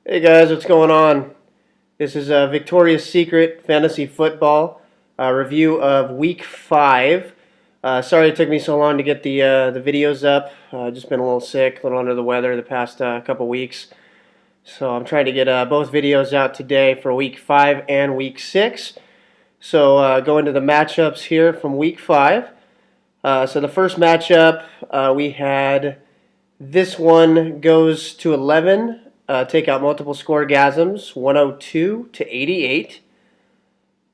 Hey guys, what's going on? This is Victoria's Secret Fantasy Football review of Week 5. Sorry it took me so long to get the videos up. Just been a little sick, a little under the weather the past couple weeks. So I'm trying to get both videos out today for Week 5 and Week 6. So go into the matchups here from Week 5. So the first matchup we had, this one goes to 11. Take out multiple scoregasms, 102 to 88.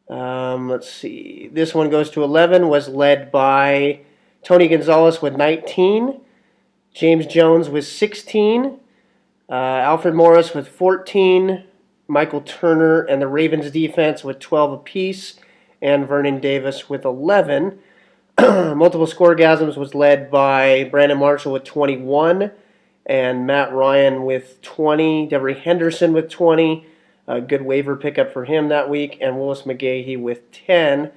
Let's see. This one goes to 11, was led by Tony Gonzalez with 19, James Jones with 16, Alfred Morris with 14, Michael Turner and the Ravens defense with 12 apiece, and Vernon Davis with 11. Multiple scoregasms was led by Brandon Marshall with 21, and Matt Ryan with 20, Devery Henderson with 20, a good waiver pickup for him that week, and Willis McGahee with 10.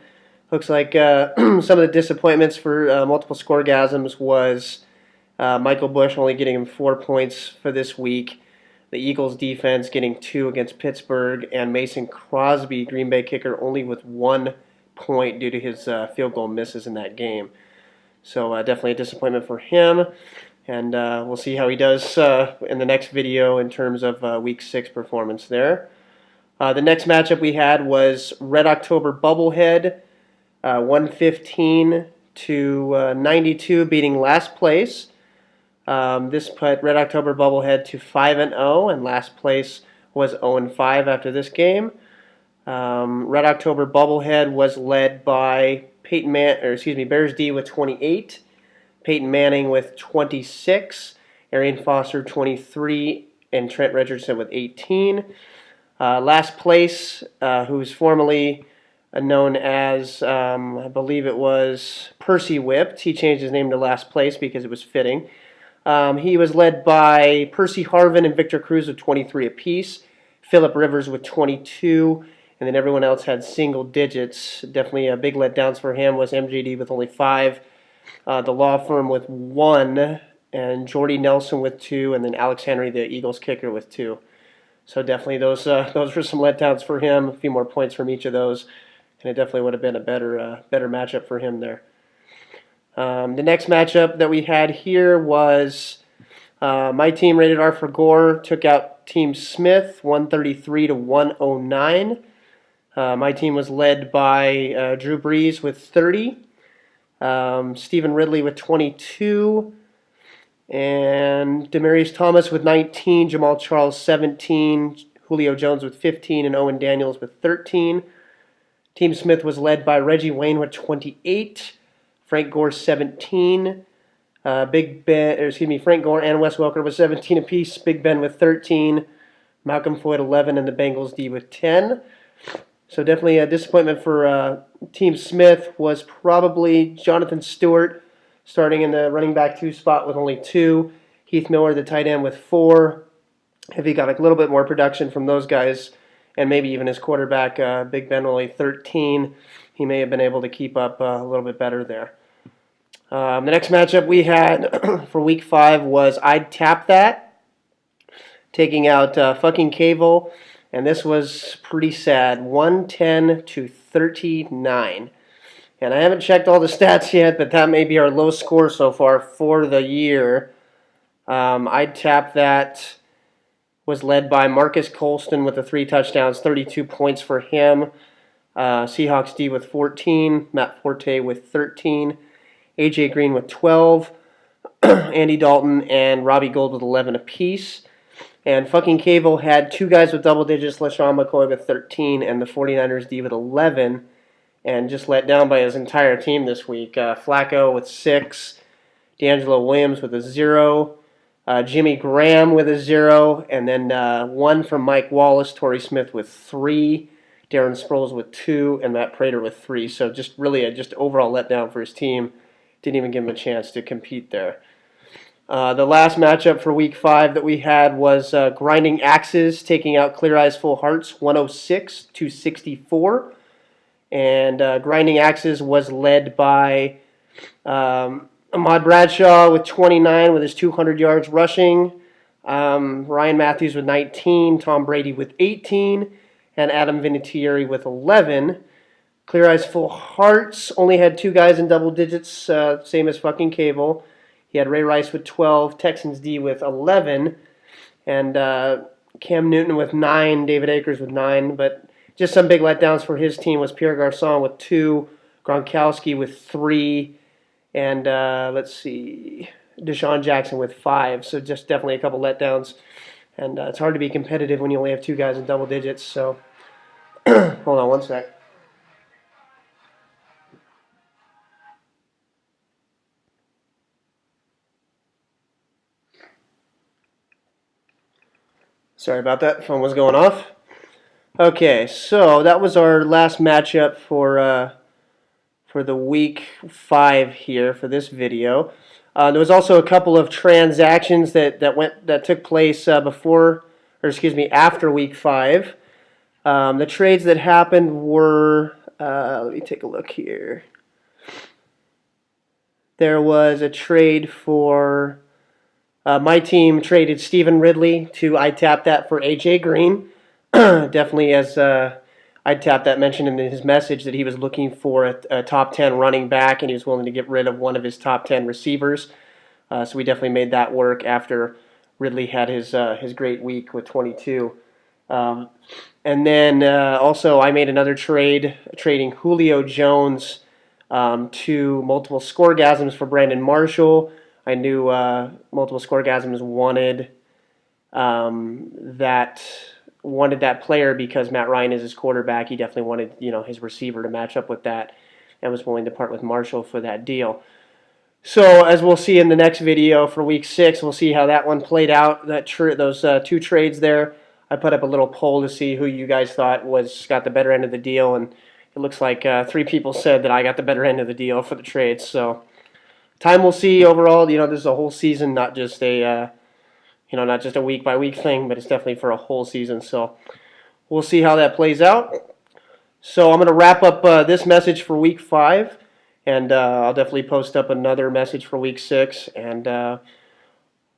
Looks like some of the disappointments for multiple scoregasms was Michael Bush only getting him 4 points for this week, the Eagles defense getting 2 against Pittsburgh, and Mason Crosby, Green Bay kicker, only with 1 point due to his field goal misses in that game. So definitely a disappointment for him. And we'll see how he does in the next video in terms of Week 6 performance there. The next matchup we had was Red October Bubblehead, 115 to 92, beating last place. This put Red October Bubblehead to 5-0, and last place was 0-5 after this game. Red October Bubblehead was led by Bears D with 28. Peyton Manning with 26, Arian Foster 23, and Trent Richardson with 18. Last place, who's formerly known as, I believe it was Percy Whipped. He changed his name to last place because it was fitting. He was led by Percy Harvin and Victor Cruz with 23 apiece, Phillip Rivers with 22, and then everyone else had single digits. Definitely a big letdowns for him was MJD with only 5. The Law Firm with 1, and Jordy Nelson with 2, and then Alex Henry, the Eagles kicker, with 2. So definitely those were some letdowns for him. A few more points from each of those, and it definitely would have been a better matchup for him there. The next matchup that we had here was my team, Rated R for Gore, took out Team Smith, 133 to 109. My team was led by Drew Brees with 30. Stephen Ridley with 22, and Demarius Thomas with 19, Jamal Charles 17, Julio Jones with 15, and Owen Daniels with 13. Team Smith was led by Reggie Wayne with 28, Frank Gore 17, Frank Gore and Wes Welker with 17 apiece, Big Ben with 13, Malcolm Floyd 11, and the Bengals D with 10. So definitely a disappointment for Team Smith was probably Jonathan Stewart, starting in the running back 2 spot with only 2. Heath Miller, the tight end, with 4. If he got a little bit more production from those guys, and maybe even his quarterback, Big Ben, only 13, he may have been able to keep up a little bit better there. The next matchup we had for Week 5 was I'd Tap That, taking out fucking Cable. And this was pretty sad, 110 to 39. And I haven't checked all the stats yet, but that may be our low score so far for the year. I'd Tap That was led by Marcus Colston with the 3 touchdowns, 32 points for him. Seahawks D with 14, Matt Forte with 13, AJ Green with 12, Andy Dalton and Robbie Gould with 11 apiece. And fucking Cable had 2 guys with double digits, LaShawn McCoy with 13, and the 49ers D with 11, and just let down by his entire team this week. Flacco with 6, D'Angelo Williams with a 0, Jimmy Graham with a 0, and then 1 from Mike Wallace, Torrey Smith with 3, Darren Sproles with 2, and Matt Prater with 3. So just really a overall letdown for his team. Didn't even give him a chance to compete there. The last matchup for Week 5 that we had was Grinding Axes taking out Clear Eyes Full Hearts, 106 to 64. And Grinding Axes was led by Ahmad Bradshaw with 29 with his 200 yards rushing. Ryan Matthews with 19, Tom Brady with 18, and Adam Vinatieri with 11. Clear Eyes Full Hearts only had 2 guys in double digits, same as fucking Cable. He had Ray Rice with 12, Texans D with 11, and Cam Newton with 9, David Akers with 9. But just some big letdowns for his team was Pierre Garçon with 2, Gronkowski with 3, and let's see, Deshaun Jackson with 5. So just definitely a couple letdowns. And it's hard to be competitive when you only have 2 guys in double digits. So hold on one sec. Sorry about that. Phone was going off. Okay, so that was our last matchup for the week 5 here for this video. There was also a couple of transactions that took place after week 5. The trades that happened were let me take a look here. There was a trade for my team traded Stephen Ridley to I tapped that for AJ Green. Definitely, as I tapped that mentioned in his message that he was looking for a top 10 running back and he was willing to get rid of one of his top 10 receivers. So we definitely made that work after Ridley had his great week with 22. And then also I made another trade, trading Julio Jones to Multiple Scoregasms for Brandon Marshall. I knew Multiple Scoregasms wanted that player because Matt Ryan is his quarterback. He definitely wanted his receiver to match up with that, and was willing to part with Marshall for that deal. So as we'll see in the next video for week 6, we'll see how that one played out. Those 2 trades there. I put up a little poll to see who you guys thought got the better end of the deal, and it looks like 3 people said that I got the better end of the deal for the trades. So time will see. Overall, this is a whole season, not just a week by week thing, but it's definitely for a whole season. So we'll see how that plays out. So I'm going to wrap up this message for week 5, and I'll definitely post up another message for week 6, and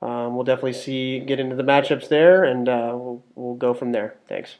we'll definitely get into the matchups there, and we'll go from there. Thanks.